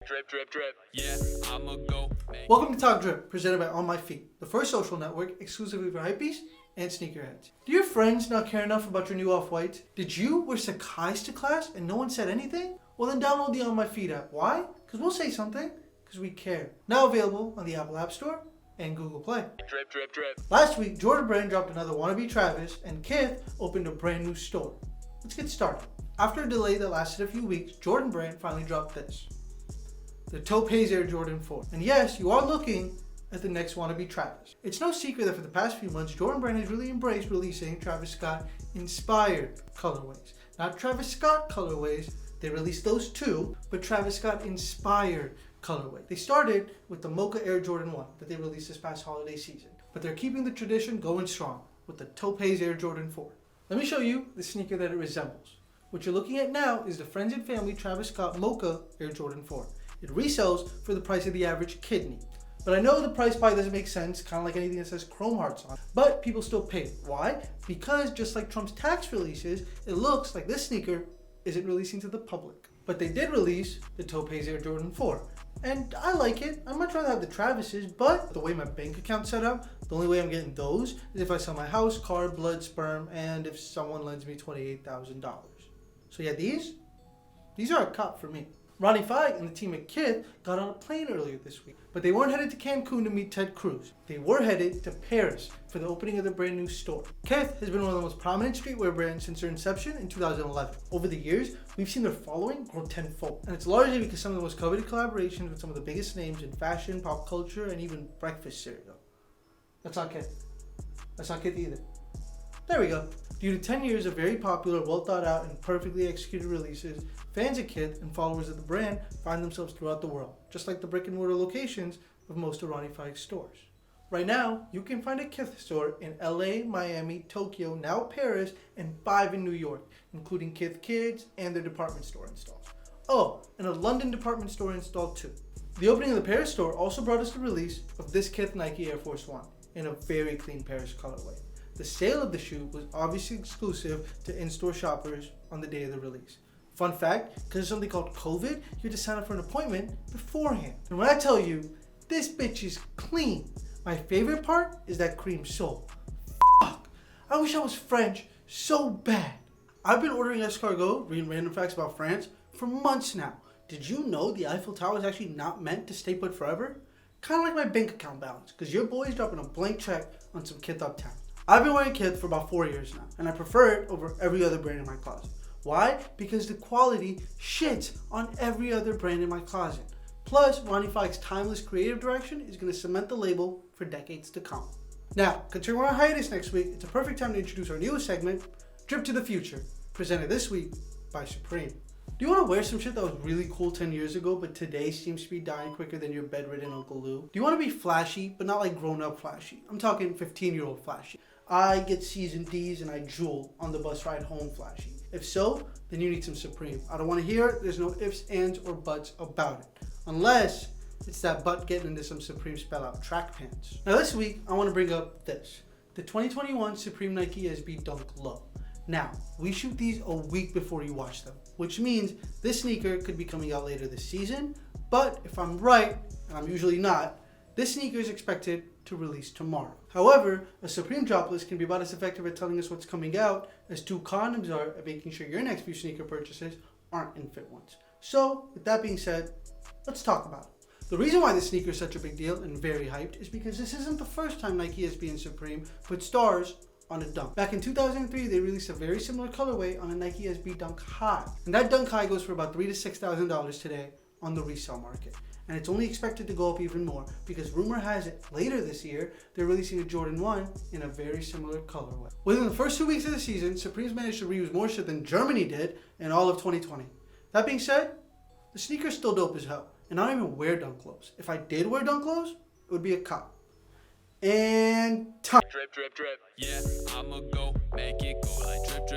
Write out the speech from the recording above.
Drip, drip, drip. Yeah, I'ma go. Welcome to Talk Drip, presented by On My Feet, the first social network exclusively for hypebeasts and sneakerheads. Do your friends not care enough about your new Off-Whites? Did you wear Sakai's to class and no one said anything? Well then download the On My Feet app. Why? Because we'll say something. Because we care. Now available on the Apple App Store and Google Play. Drip, drip, drip. Last week, Jordan Brand dropped another wannabe Travis, and Kith opened a brand new store. Let's get started. After a delay that lasted a few weeks, Jordan Brand finally dropped this. The Topaz Air Jordan 4. And yes, you are looking at the next wannabe Travis. It's no secret that for the past few months, Jordan Brand has really embraced releasing Travis Scott inspired colorways. Not Travis Scott colorways, they released those too, but Travis Scott inspired colorway. They started with the Mocha Air Jordan 1 that they released this past holiday season, but they're keeping the tradition going strong with the Topaz Air Jordan 4. Let me show you the sneaker that it resembles. What you're looking at now is the Friends and Family Travis Scott Mocha Air Jordan 4. It resells for the price of the average kidney. But I know the price probably doesn't make sense, kind of like anything that says Chrome Hearts on it. But people still pay it. Why? Because just like Trump's tax releases, it looks like this sneaker isn't releasing to the public. But they did release the Topaz Air Jordan 4. And I like it. I'd much rather have the Travises, but the way my bank account's set up, the only way I'm getting those is if I sell my house, car, blood, sperm, and if someone lends me $28,000. So yeah, these are a cut for me. Ronnie Fieg and the team at Kith got on a plane earlier this week, but they weren't headed to Cancun to meet Ted Cruz. They were headed to Paris for the opening of their brand new store. Kith has been one of the most prominent streetwear brands since their inception in 2011. Over the years, we've seen their following grow tenfold, and it's largely because some of the most coveted collaborations with some of the biggest names in fashion, pop culture, and even breakfast cereal. That's not Kith. That's not Kith either. There we go. Due to 10 years of very popular, well thought out, and perfectly executed releases, fans of Kith and followers of the brand find themselves throughout the world, just like the brick and mortar locations of most of Ronnie Fieg's stores. Right now, you can find a Kith store in LA, Miami, Tokyo, now Paris, and 5 in New York, including Kith Kids and their department store installs. Oh, and a London department store install too. The opening of the Paris store also brought us the release of this Kith Nike Air Force 1 in a very clean Paris colorway. The sale of the shoe was obviously exclusive to in-store shoppers on the day of the release. Fun fact, because of something called COVID, you had to sign up for an appointment beforehand. And when I tell you, this bitch is clean. My favorite part is that cream sole. Fuck, I wish I was French so bad. I've been ordering escargot, reading random facts about France, for months now. Did you know the Eiffel Tower is actually not meant to stay put forever? Kind of like my bank account balance, because your boy's dropping a blank check on some Kith Uptown. I've been wearing Kith for about 4 years now, and I prefer it over every other brand in my closet. Why? Because the quality shits on every other brand in my closet. Plus, Ronnie Fieg's timeless creative direction is going to cement the label for decades to come. Now, considering we're on hiatus next week, it's a perfect time to introduce our newest segment, Drip to the Future, presented this week by Supreme. Do you want to wear some shit that was really cool 10 years ago, but today seems to be dying quicker than your bedridden Uncle Lou? Do you want to be flashy, but not like grown-up flashy? I'm talking 15-year-old flashy. I get C's and D's and I drool on the bus ride home flashy. If so, then you need some Supreme. I don't want to hear it. There's no ifs, ands, or buts about it. Unless it's that butt getting into some Supreme spell out track pants. Now this week, I want to bring up this. The 2021 Supreme Nike SB Dunk Low. Now, we shoot these a week before you watch them, which means this sneaker could be coming out later this season, but if I'm right, and I'm usually not, this sneaker is expected to release tomorrow. However, a Supreme drop list can be about as effective at telling us what's coming out as 2 condoms are at making sure your next few sneaker purchases aren't infant ones. So, with that being said, let's talk about it. The reason why this sneaker is such a big deal and very hyped is because this isn't the first time Nike SB and Supreme put stars on a dunk. Back in 2003, they released a very similar colorway on a Nike SB Dunk High. And that Dunk High goes for about $3,000 to $6,000 today on the resale market. And it's only expected to go up even more because rumor has it later this year, they're releasing a Jordan 1 in a very similar colorway. Within the first 2 weeks of the season, Supreme's managed to reuse more shit than Germany did in all of 2020. That being said, the sneaker's still dope as hell. And I don't even wear dunk lows. If I did wear dunk lows, it would be a cop. And time. Drip, drip, drip. Yeah, I'ma go make it go like drip, drip.